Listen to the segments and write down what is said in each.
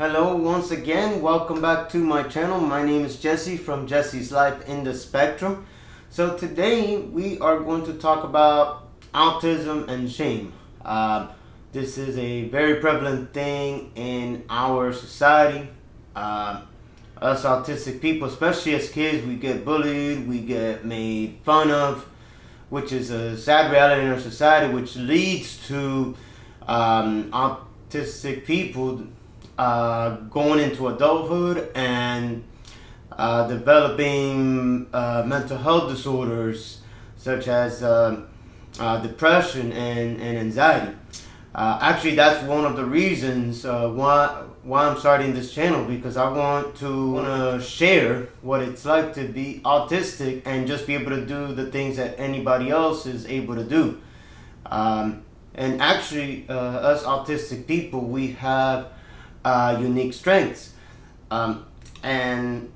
Hello once again, welcome back to my channel. My name is Jesse from Jesse's Life in the Spectrum. So today we are going to talk about autism and shame. This is a very prevalent thing in our society. Us autistic people, especially as kids, we get bullied, we get made fun of, which is a sad reality in our society, which leads to autistic people going into adulthood and developing mental health disorders such as depression and anxiety. Actually, that's one of the reasons why I'm starting this channel, because I want to share what it's like to be autistic and just be able to do the things that anybody else is able to do. And actually, us autistic people, we have unique strengths. And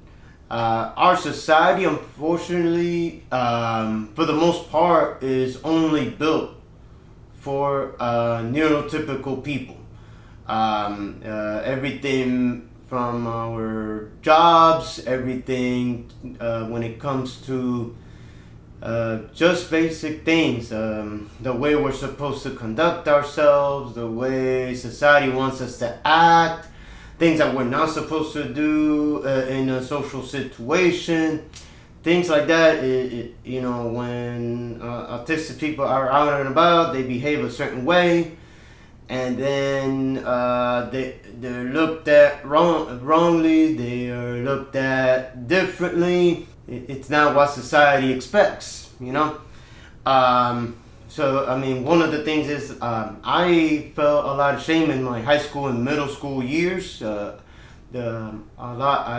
our society, unfortunately, for the most part, is only built for neurotypical people. Everything from our jobs, everything when it comes to just basic things, the way we're supposed to conduct ourselves, the way society wants us to act, things that we're not supposed to do in a social situation, things like that. When autistic people are out and about, they behave a certain way, and then they're looked at wrongly, they are looked at differently. It's not what society expects, So, one of the things is I felt a lot of shame in my high school and middle school years. I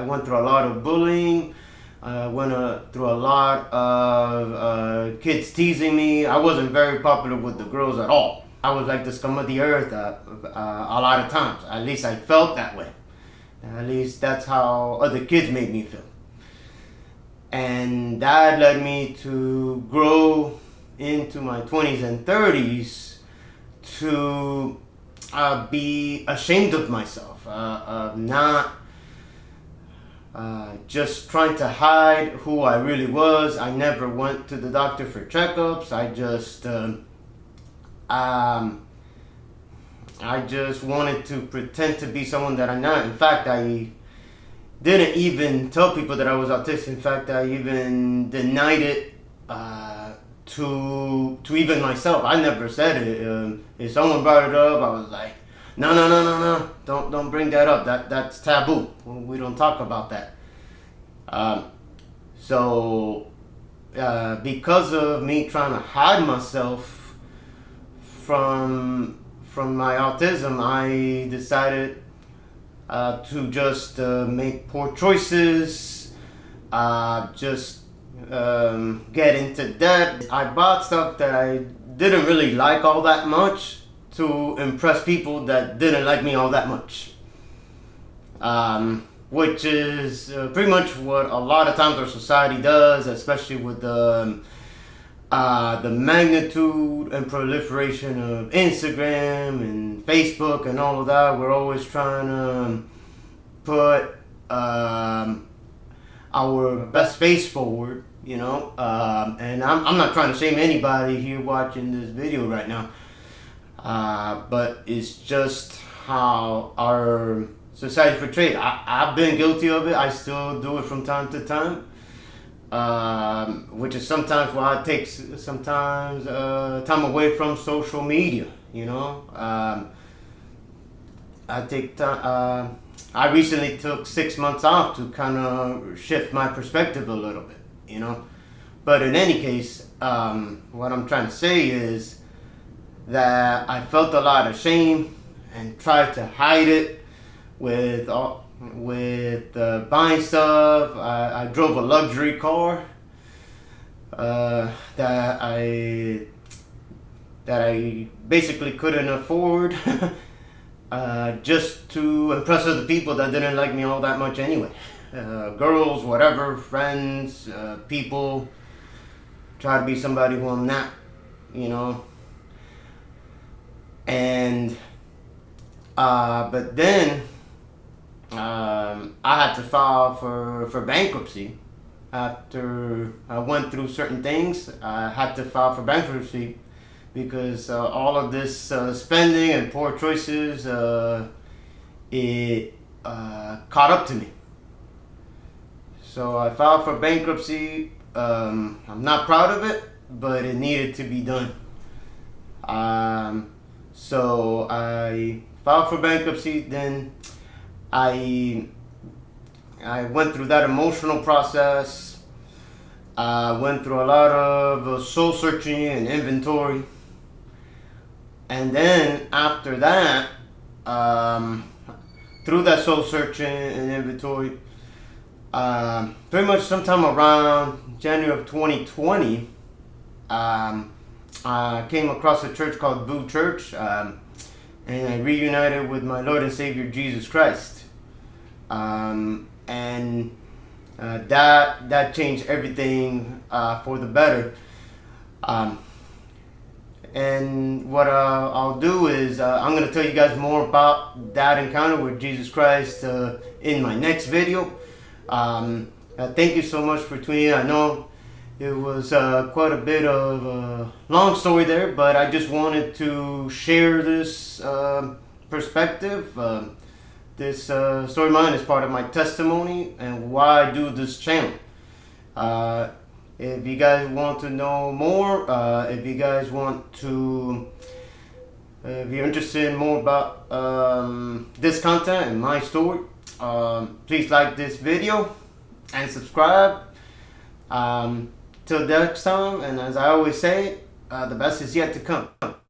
went through a lot of bullying. I went through a lot of kids teasing me. I wasn't very popular with the girls at all. I was like the scum of the earth a lot of times. At least I felt that way. At least that's how other kids made me feel. And that led me to grow into my 20s and 30s to be ashamed of myself, not just trying to hide who I really was. I never went to the doctor for checkups. I just wanted to pretend to be someone that I'm not. In fact, I didn't even tell people that I was autistic. In fact, I even denied it to even myself. I never said it. If someone brought it up, I was like, no, don't bring that up. That's taboo. We don't talk about that. Because of me trying to hide myself from my autism, I decided to just make poor choices, get into debt. I bought stuff that I didn't really like all that much to impress people that didn't like me all that much. Which is pretty much what a lot of times our society does, especially with the magnitude and proliferation of Instagram and Facebook and all of that. We're always trying to put our best face forward, and I'm not trying to shame anybody here watching this video right now, but it's just how our society portrayed. I've been guilty of it. I still do it from time to time. Which is sometimes why it takes sometimes time away from social media. I take time. I recently took 6 months off to kind of shift my perspective a little bit. But in any case, what I'm trying to say is that I felt a lot of shame and tried to hide it with buying stuff. I drove a luxury car that I basically couldn't afford, just to impress other people that didn't like me all that much anyway. Girls, whatever, friends, people. Try to be somebody who I'm not, And but then I had to file for bankruptcy. After I went through certain things, I had to file for bankruptcy because all of this spending and poor choices, it caught up to me. So I filed for bankruptcy. I'm not proud of it, but it needed to be done. So I filed for bankruptcy. Then I went through that emotional process. I went through a lot of soul searching and inventory. And then after that, through that soul searching and inventory, pretty much sometime around January of 2020, I came across a church called Blue Church, and I reunited with my Lord and Savior Jesus Christ. And that changed everything for the better. And what I'll do is I'm going to tell you guys more about that encounter with Jesus Christ in my next video. Thank you so much for tuning in. I know it was quite a bit of a long story there, but I just wanted to share this perspective. This story of mine is part of my testimony and why I do this channel. If you guys want to know more, if you guys want to, if you're interested in more about this content and my story, please like this video and subscribe. Till next time, and as I always say, the best is yet to come.